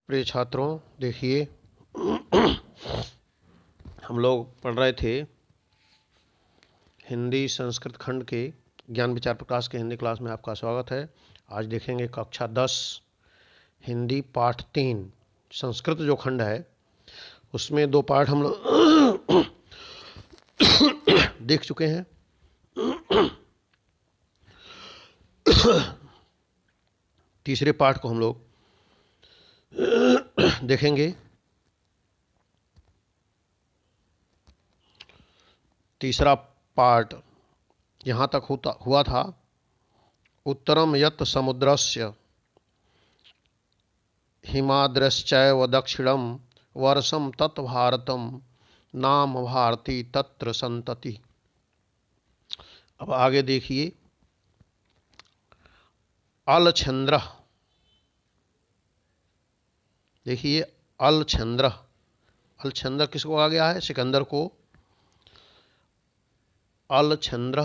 प्रिय छात्रों, देखिए हम लोग पढ़ रहे थे हिंदी संस्कृत खंड के ज्ञान विचार प्रकाश के हिंदी क्लास में आपका स्वागत है। आज देखेंगे कक्षा 10 हिंदी पाठ 3 संस्कृत जो खंड है उसमें दो पाठ हम लोग देख चुके हैं। तीसरे पाठ को हम लोग देखेंगे। तीसरा पार्ट यहाँ तक हुआ था उत्तरम यत् समुद्रस्य हिमाद्रश्चैव दक्षिणम वर्षम तत् भारतम नाम भारती तत्र संतति। अब आगे देखिए अलछंद्र, देखिए अलछंद्र, अलछंद्र किसको आ गया है? सिकंदर को। अलछंद्र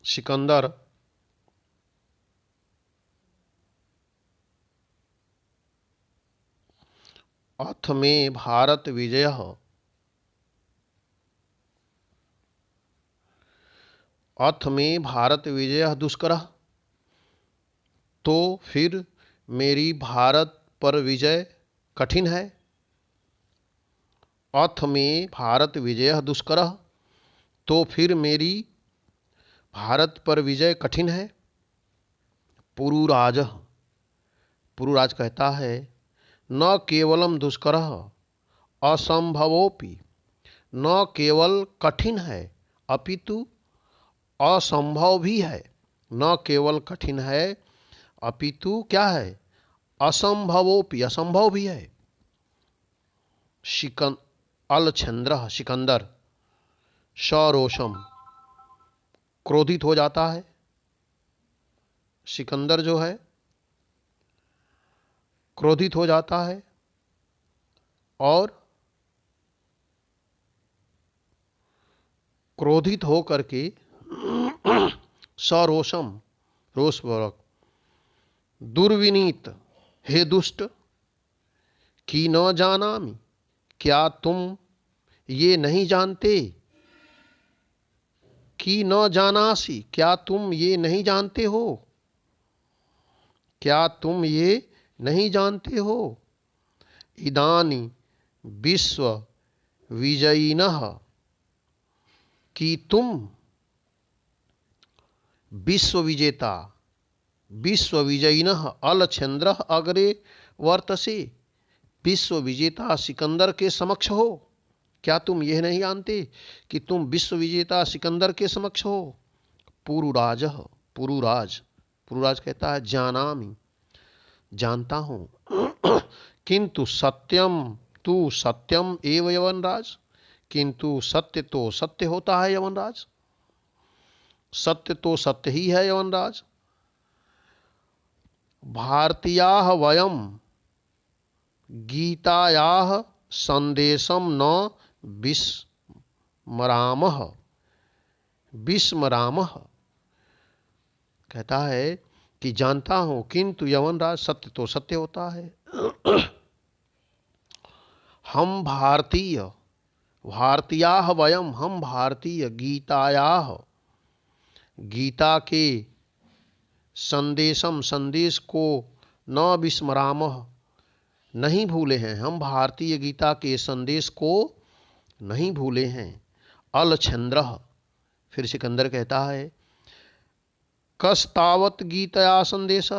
सिकंदर अथ में भारत विजय, अथ में भारत विजय दुष्कर, तो फिर मेरी भारत पर विजय कठिन है। अथ में भारत विजय दुष्कर, तो फिर मेरी भारत पर विजय कठिन है। पुरुराज, पुरुराज कहता है न केवलम दुष्कर असंभवोपि, न केवल कठिन है अपितु असंभव भी है। न केवल कठिन है अपितु क्या है? असंभवोपि, असंभव भी है। अलछंद्र सिकंदर सरोषम क्रोधित हो जाता है। सिकंदर जो है क्रोधित हो जाता है और क्रोधित हो करके सरोषम रोषपूर्वक दुर्विनीत, हे दुष्ट, कि न जानामि, क्या तुम ये नहीं जानते? कि न जानासी, क्या तुम ये नहीं जानते हो? क्या तुम ये नहीं जानते हो? इदानी विश्व विजयिनः, कि तुम विश्व विजेता, विश्व विजयिनः अलछंद्र अग्रे वर्तसे, विश्व विजेता सिकंदर के समक्ष हो। क्या तुम यह नहीं जानते कि तुम विश्व विजेता सिकंदर के समक्ष हो? पुरुराज, पुरुराज, पुरुराज कहता है जानामि, जानता हूं, किंतु सत्यम तू सत्यम एव यवनराज, किंतु सत्य तो सत्य होता है यवनराज, सत्य तो सत्य ही है यवनराज। भारतीयाः वयम गीतायाः संदेशम न विस्मरामः, विस्मरामः कहता है कि जानता हूं, किंतु यवनराज सत्य तो सत्य होता है। हम भारतीय, भारतीयाः वयम, हम भारतीय गीतायाः, गीता के संदेशम, संदेश को न विस्मरामः, नहीं भूले हैं। हम भारतीय गीता के संदेश को नहीं भूले हैं। अलछंद्र, फिर सिकंदर कहता है कस्तावत गीतया संदेश,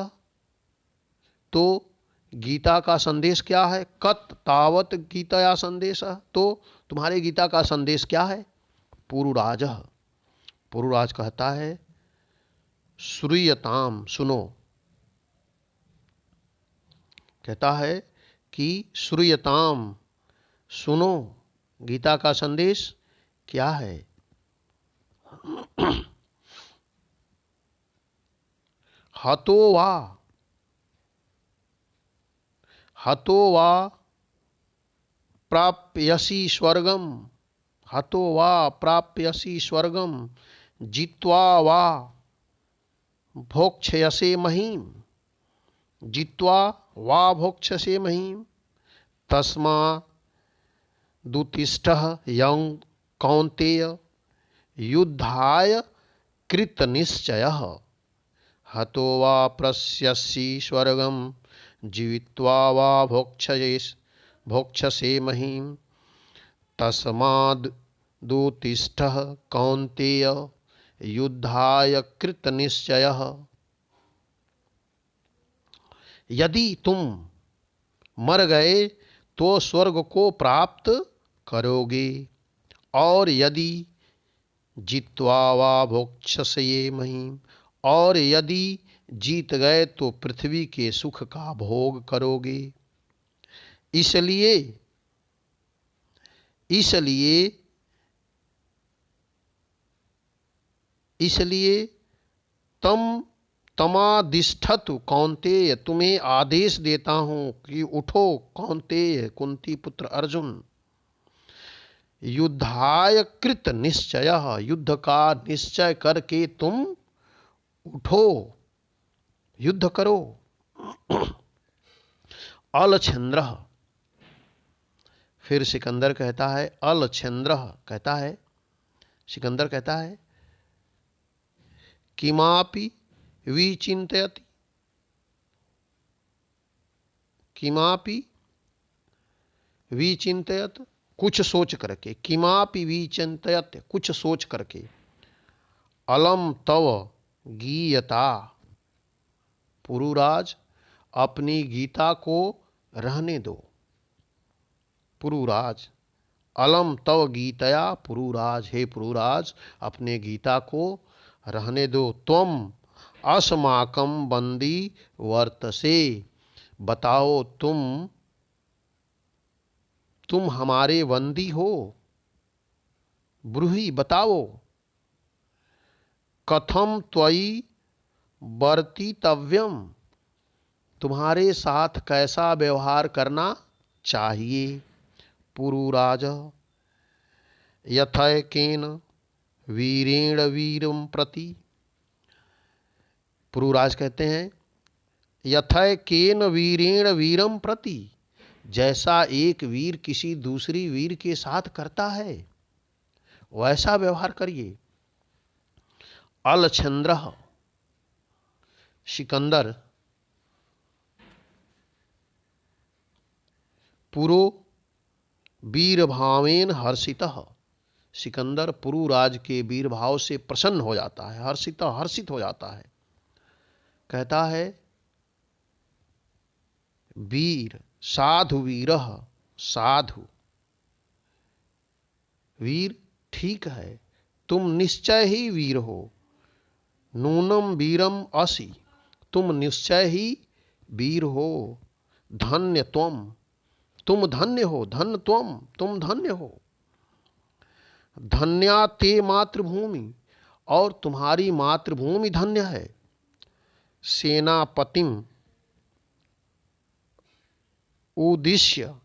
तो गीता का संदेश क्या है? कत तावत गीतया संदेश, तो तुम्हारे गीता का संदेश क्या है? पुरुराज, पुरुराज कहता है श्रूयताम, सुनो, कहता है कि श्रूयताम, सुनो, गीता का संदेश क्या है? हतो वा, हतो वा प्राप्यसि स्वर्गम, हतो वा प्राप्यसि स्वर्गम, जित्वा वा भोक्ष्यसे महीम, जित्वा वा भोक्ष्यसे महीम। तस्मादुत्तिष्ठः यं कौन्तेय, युद्धाय कृतनिश्चयः। हतो वा प्रस्यसि स्वर्गं, जीवित्वा वा भोक्ष्यसे महीम्। तस्मादुत्तिष्ठः कौन्तेय, युद्धाय कृतनिश्चयः। यदि तुम मर गए तो स्वर्ग को प्राप्त करोगे, और यदि जित्वा वा भोक्ष्यसे महीम्, और यदि जीत गए तो पृथ्वी के सुख का भोग करोगे। इसलिए इसलिए इसलिए तमादिष्ठतु कौन्तेय, तुम्हें आदेश देता हूं कि उठो कौन्तेय, कुंती पुत्र अर्जुन। युद्धाय कृत निश्चय, युद्ध का निश्चय करके तुम उठो, युद्ध करो। अलछंद्र, फिर सिकंदर कहता है, अलछंद्र कहता है, सिकंदर कहता है, किमापि विचिन्तयति, किमापि विचिन्तयत, कुछ सोच करके, किमापि विचिन्तयत, कुछ सोच करके। अलम तव गीयता, पुरुराज अपनी गीता को रहने दो। पुरुराज, अलम तव गीतया पुरुराज, हे पुरुराज अपने गीता को रहने दो। त्वम अस्माकं बंदी वर्तसे, बताओ तुम हमारे बंदी हो। ब्रूहि, बताओ। कथम त्वयि वर्तितव्यम, तुम्हारे साथ कैसा व्यवहार करना चाहिए। पुरुराज, यथैकेन वीरेण वीरम प्रति, पुरुराज कहते हैं, यथैकेन वीरेण वीरम प्रति, जैसा एक वीर किसी दूसरी वीर के साथ करता है वैसा व्यवहार करिए। अलछंद्र, सिकंदर, पुरो वीर भावेन हर्षितः, सिकंदर पुरुराज के वीर भाव से प्रसन्न हो जाता है, हर्षित हो जाता है। कहता है, वीर साधु वीरः, साधु वीर ठीक है, तुम निश्चय ही वीर हो। नूनम वीरम असि, तुम निश्चय ही वीर हो। धन्य त्वम, तुम धन्य हो। धन्य त्वम, तुम धन्य हो। धन्या ते मातृभूमि, और तुम्हारी मातृभूमि धन्य है। सेनापतिम उद्देश्य,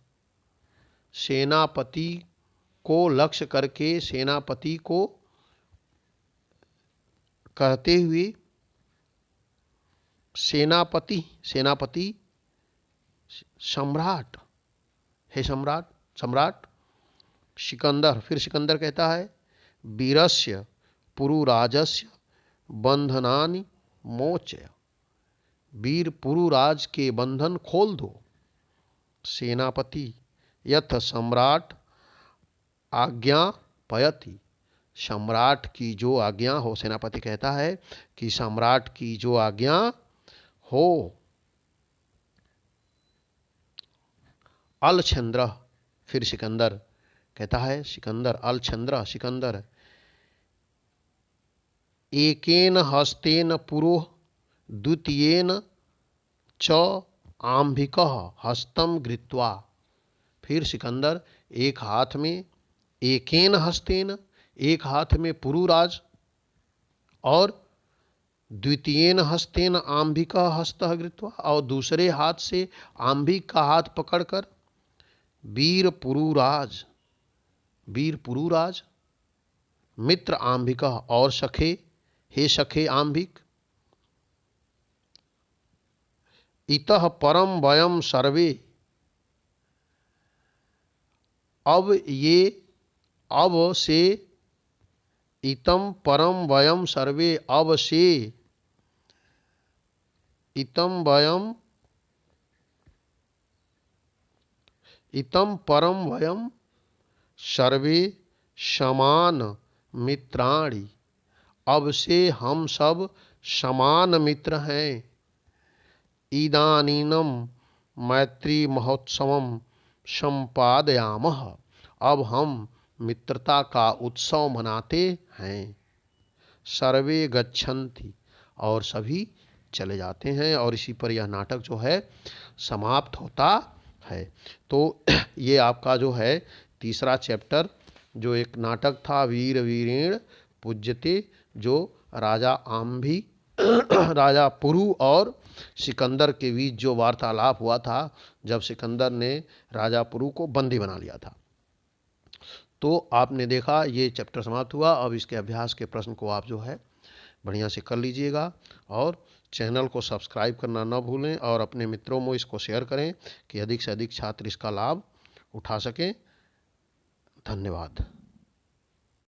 सेनापति को लक्ष्य करके, सेनापति को कहते हुए, सेनापति, सेनापति सम्राट, हे सम्राट, सम्राट। सिकंदर, फिर सिकंदर कहता है, वीरस्य पुरुराजस्य बंधनानि मोचय, वीर पुरुराज के बंधन खोल दो। सेनापति, यथ सम्राट आज्ञापयति, सम्राट की जो आज्ञा हो, सेनापति कहता है कि सम्राट की जो आज्ञा हो। अलछंद्र, फिर सिकंदर कहता है, सिकंदर, अलछंद्र, सिकंदर, एकेन हस्तेन पुरोः द्वितीयेन च आंभिकः हस्तम गृत्वा, फिर सिकंदर एक हाथ में, एकेन हस्तेन, एक हाथ में पुरुराज, और द्वितीयेन हस्तेन आंभिका हस्तः गृत्वा, और दूसरे हाथ से आंभिक का हाथ पकड़कर वीर पुरुराज, वीर पुरुराज, मित्र आंभिका, और सखे, हे सखे आंभिक, इतः परम वयम सर्वे, अब ये, अब से, इतम परम वयम सर्वे, अब से, इतम वयम, इतम परम वयम सर्वे समान मित्राणि, अब से हम सब समान मित्र हैं। इदानीनम मैत्री महोत्सवम संपादयामः, अब हम मित्रता का उत्सव मनाते हैं। सर्वे गच्छन्ति, और सभी चले जाते हैं। और इसी पर यह नाटक जो है समाप्त होता है। तो ये आपका जो है तीसरा चैप्टर, जो एक नाटक था वीर वीरेण पूज्यते, जो राजा आंभी राजा पुरु और सिकंदर के बीच जो वार्तालाप हुआ था, जब सिकंदर ने राजा पुरु को बंदी बना लिया था। तो आपने देखा ये चैप्टर समाप्त हुआ। अब इसके अभ्यास के प्रश्न को आप जो है बढ़िया से कर लीजिएगा, और चैनल को सब्सक्राइब करना न भूलें, और अपने मित्रों में इसको शेयर करें कि अधिक से अधिक छात्र इसका लाभ उठा सकें। धन्यवाद।